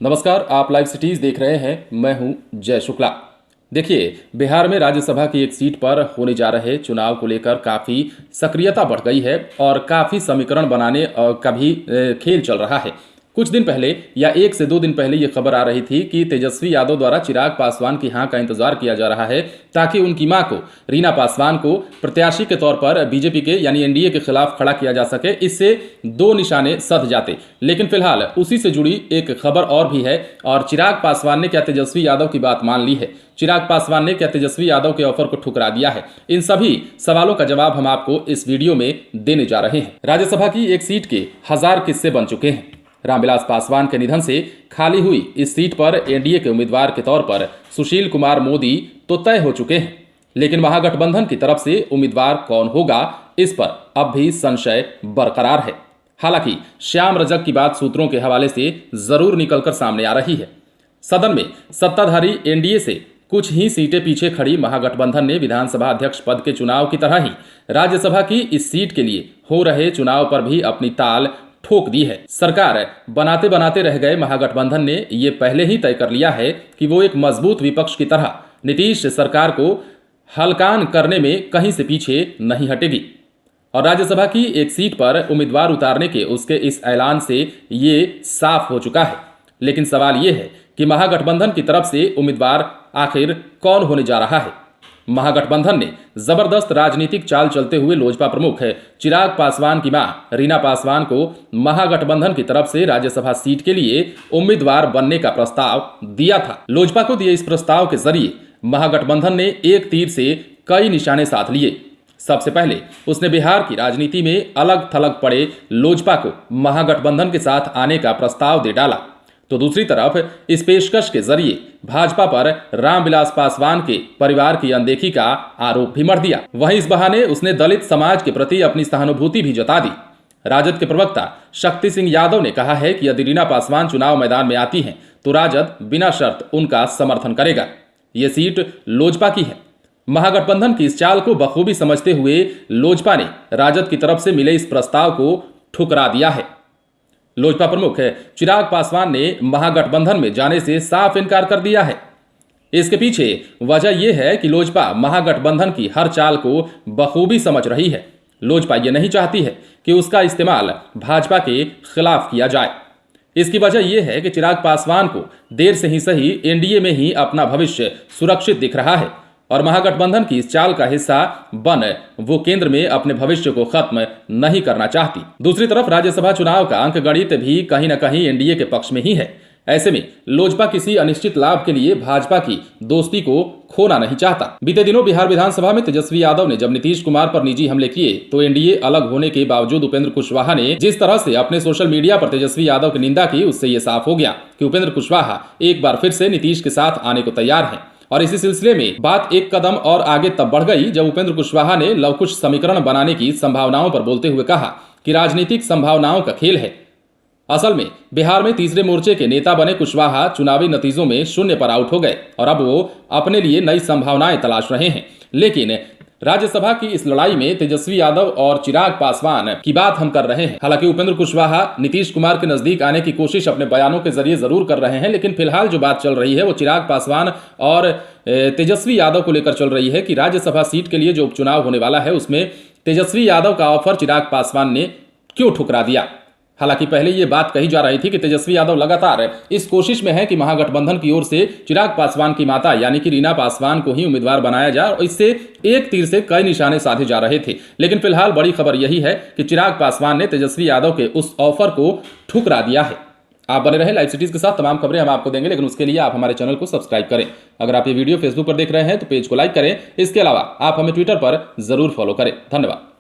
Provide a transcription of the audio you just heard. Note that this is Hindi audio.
नमस्कार, आप लाइव सिटीज देख रहे हैं। मैं हूं जय शुक्ला। देखिए, बिहार में राज्यसभा की एक सीट पर होने जा रहे चुनाव को लेकर काफ़ी सक्रियता बढ़ गई है और काफ़ी समीकरण बनाने का भी खेल चल रहा है। कुछ दिन पहले या 1 से 2 दिन पहले ये खबर आ रही थी कि तेजस्वी यादव द्वारा चिराग पासवान की हाँ का इंतजार किया जा रहा है ताकि उनकी मां को, रीना पासवान को, प्रत्याशी के तौर पर बीजेपी के यानी एनडीए के खिलाफ खड़ा किया जा सके। इससे 2 निशाने सध जाते। लेकिन फिलहाल उसी से जुड़ी एक खबर और भी है और चिराग पासवान ने क्या तेजस्वी यादव की बात मान ली है? चिराग पासवान ने क्या तेजस्वी यादव के ऑफर को ठुकरा दिया है? इन सभी सवालों का जवाब हम आपको इस वीडियो में देने जा रहे हैं। राज्यसभा की एक सीट के 1000 किस्से बन चुके हैं। रामविलास पासवान के निधन से खाली हुई इस सीट पर एनडीए के उम्मीदवार के तौर पर सुशील कुमार मोदी तो तय हो चुके हैं, लेकिन महागठबंधन की तरफ से उम्मीदवार कौन होगा, इस पर अब भी संशय बरकरार है। हालांकि श्याम रजक की बात सूत्रों के हवाले से जरूर निकलकर सामने आ रही है। सदन में सत्ताधारी एनडीए से कुछ ही सीटें पीछे खड़ी महागठबंधन ने विधानसभा अध्यक्ष पद के चुनाव की तरह ही राज्यसभा की इस सीट के लिए हो रहे चुनाव पर भी अपनी ताल ठोक दी है। सरकार बनाते बनाते रह गए महागठबंधन ने ये पहले ही तय कर लिया है कि वो एक मजबूत विपक्ष की तरह नीतीश सरकार को हलकान करने में कहीं से पीछे नहीं हटेगी और राज्यसभा की एक सीट पर उम्मीदवार उतारने के उसके इस ऐलान से ये साफ हो चुका है। लेकिन सवाल ये है कि महागठबंधन की तरफ से उम्मीदवार आखिर कौन होने जा रहा है? महागठबंधन ने जबरदस्त राजनीतिक चाल चलते हुए लोजपा प्रमुख चिराग पासवान की मां रीना पासवान को महागठबंधन की तरफ से राज्यसभा सीट के लिए उम्मीदवार बनने का प्रस्ताव दिया था। लोजपा को दिए इस प्रस्ताव के जरिए महागठबंधन ने एक तीर से कई निशाने साध लिए। सबसे पहले उसने बिहार की राजनीति में अलग थलग पड़े लोजपा को महागठबंधन के साथ आने का प्रस्ताव दे डाला, तो दूसरी तरफ इस पेशकश के जरिए भाजपा पर रामविलास पासवान के परिवार की अनदेखी का आरोप भी मढ़ दिया। वहीं इस बहाने उसने दलित समाज के प्रति अपनी सहानुभूति भी जता दी। राजद के प्रवक्ता शक्ति सिंह यादव ने कहा है कि यदि रीना पासवान चुनाव मैदान में आती हैं तो राजद बिना शर्त उनका समर्थन करेगा। ये सीट लोजपा की है। महागठबंधन की इस चाल को बखूबी समझते हुए लोजपा ने राजद की तरफ से मिले इस प्रस्ताव को ठुकरा दिया है। लोजपा प्रमुख चिराग पासवान ने महागठबंधन में जाने से साफ इनकार कर दिया है। इसके पीछे वजह यह है कि लोजपा महागठबंधन की हर चाल को बखूबी समझ रही है। लोजपा ये नहीं चाहती है कि उसका इस्तेमाल भाजपा के खिलाफ किया जाए। इसकी वजह यह है कि चिराग पासवान को देर से ही सही एनडीए में ही अपना भविष्य सुरक्षित दिख रहा है और महागठबंधन की इस चाल का हिस्सा बन वो केंद्र में अपने भविष्य को खत्म नहीं करना चाहती। दूसरी तरफ राज्यसभा चुनाव का अंकगणित भी कहीं न कहीं एनडीए के पक्ष में ही है। ऐसे में लोजपा किसी अनिश्चित लाभ के लिए भाजपा की दोस्ती को खोना नहीं चाहता। बीते दिनों बिहार विधानसभा में तेजस्वी यादव ने जब नीतीश कुमार पर निजी हमले किए तो एनडीए अलग होने के बावजूद उपेंद्र कुशवाहा ने जिस तरह से अपने सोशल मीडिया पर तेजस्वी यादव की निंदा की, उससे ये साफ हो गया कि उपेंद्र कुशवाहा एक बार फिर से नीतीश के साथ आने को तैयार है। और इसी सिलसिले में बात एक कदम और आगे तब बढ़ गई जब उपेंद्र कुशवाहा ने लवकुश समीकरण बनाने की संभावनाओं पर बोलते हुए कहा कि राजनीतिक संभावनाओं का खेल है। असल में बिहार में तीसरे मोर्चे के नेता बने कुशवाहा चुनावी नतीजों में शून्य पर आउट हो गए और अब वो अपने लिए नई संभावनाएं तलाश रहे हैं। लेकिन राज्यसभा की इस लड़ाई में तेजस्वी यादव और चिराग पासवान की बात हम कर रहे हैं। हालांकि उपेंद्र कुशवाहा नीतीश कुमार के नजदीक आने की कोशिश अपने बयानों के जरिए जरूर कर रहे हैं, लेकिन फिलहाल जो बात चल रही है वो चिराग पासवान और तेजस्वी यादव को लेकर चल रही है कि राज्यसभा सीट के लिए जो उपचुनाव होने वाला है उसमें तेजस्वी यादव का ऑफर चिराग पासवान ने क्यों ठुकरा दिया। हालांकि पहले ये बात कही जा रही थी कि तेजस्वी यादव लगातार इस कोशिश में है कि महागठबंधन की ओर से चिराग पासवान की माता यानी कि रीना पासवान को ही उम्मीदवार बनाया जाए और इससे एक तीर से कई निशाने साधे जा रहे थे। लेकिन फिलहाल बड़ी खबर यही है कि चिराग पासवान ने तेजस्वी यादव के उस ऑफर को ठुकरा दिया है। आप बने रहे लाइव सिटीज के साथ, तमाम खबरें हम आपको देंगे, लेकिन उसके लिए आप हमारे चैनल को सब्सक्राइब करें। अगर आप ये वीडियो फेसबुक पर देख रहे हैं तो पेज को लाइक करें। इसके अलावा आप हमें ट्विटर पर जरूर फॉलो करें। धन्यवाद।